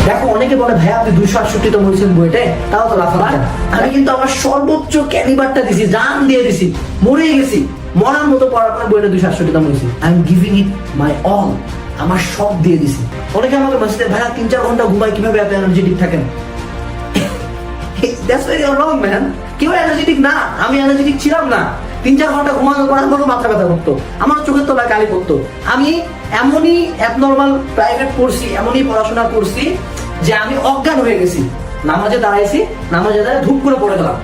দেখো অনেকে বলে ভাই আপনি 268 তো বলছেন বইটে, তাও তো লাফালাম। আমি কিন্তু আমার সর্বোচ্চ ক্যালিবারটা দিছি, জান দিয়ে দিছি, মরে গেছি, মরার মতো পড়ার পর বইটা 268 তো বলছি। I am giving it my all, আমার সব দিয়ে দিছি। অনেকে আমাকে বলছে ভাইয়া 3-4 ঘন্টা ঘুমাই কিভাবে এত এনার্জেটিক থাকেন? That's very wrong man. কেউ এনার্জেটিক না, আমি এনার্জেটিক ছিলাম না। 3-4 ঘন্টা ঘুমানোর পর আমার মাথা ব্যথা করতো, আমার চোখের তলায় কালি পড়তো। আমি এমনই অ্যাবনর্মাল প্রাইভেট পড়ছি, এমনই পড়াশোনা করছি যে আমি অজ্ঞান হয়ে গেছি। নামাজে দাঁড়াইছি, নামাজে দাঁড়ায় ধূপ করে পড়ে গেলাম।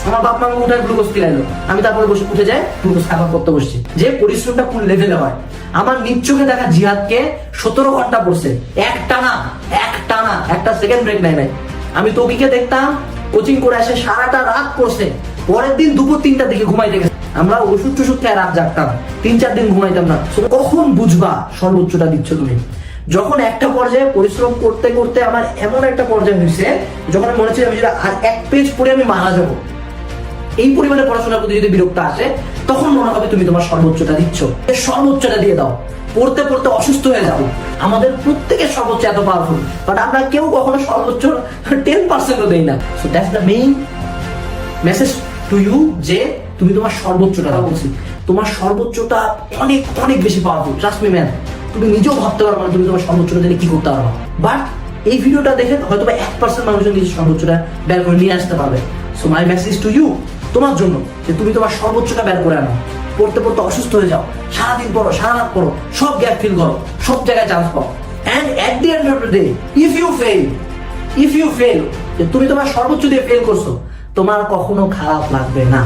আমার বাপ মা উঠে গ্লুকোজ পিলাইলো, আমি তারপরে বসে উঠে যাই গ্লুকোজ খাবার করতে বসছি। যে পরিশ্রমটা কোন লেভেলে হয়। আমার নিজ চোখে দেখা জিহাদকে 17 ঘন্টা পড়ছে, এক টানা একটা সেকেন্ড ব্রেক নাই। আমি তৌকিকে দেখতাম কোচিং করে আসে সারাটা রাত পড়ছে, পরের দিন দুপুর 3টার দিকে ঘুমাইতে গেছে। আমরা ওষুধ টষুধ খেয়ে রাত জাগতাম, 3-4 দিন ঘুমাইতাম না। কখন বুঝবা সর্বোচ্চটা দিচ্ছ তুমি? যখন একটা পর্যায়ে পরিশ্রম করতে করতে আমার এমন একটা পর্যায়ে হয়েছে যখন আমি মনে হচ্ছে আমি যদি আর 1 পেজ পড়ে আমি মারা যাবো, এই পরিমাণে পড়াশোনার প্রতি যদি বিরক্ত আসে, তখন মনে হবে তুমি তোমার সর্বোচ্চটা দিচ্ছ। সর্বোচ্চটা দিয়ে দাও, পড়তে পড়তে অসুস্থ হয়ে যাবো। আমাদের প্রত্যেকের সর্বোচ্চ এত পাওয়ারফুল, বাট আমরা কেউ কখনো সর্বোচ্চ 10%ও দেই না। So that's the main message to you, যে তুমি তোমার সর্বোচ্চটা দাও উচিত। তোমার সর্বোচ্চটা অনেক অনেক বেশি পাওয়ারফুল, ট্রাস্ট মি ম্যান। তুমি নিজেও ভাবতে পারবে না তুমি তোমার সর্বোচ্চটা দিলে কি করতে পারবে। বাট এই ভিডিওটা দেখে হয়তো 1% মানুষজন নিজের সর্বোচ্চটা বের করে নিয়ে আসতে পারবে। So my message to you, তোমার জন্য, যে তুমি তোমার সর্বোচ্চটা বের করে আনো। পড়তে পড়তে অসুস্থ হয়ে যাও, সারাদিন পড়ো, সারা রাত পড়ো, সব গ্যাপ ফিল করো, সব জায়গায় চান্স পাও। And at the end of the day if you fail, যে তুমি তোমার সর্বোচ্চ দিয়ে ফেল করছো, তোমার কখনো খারাপ লাগবে না।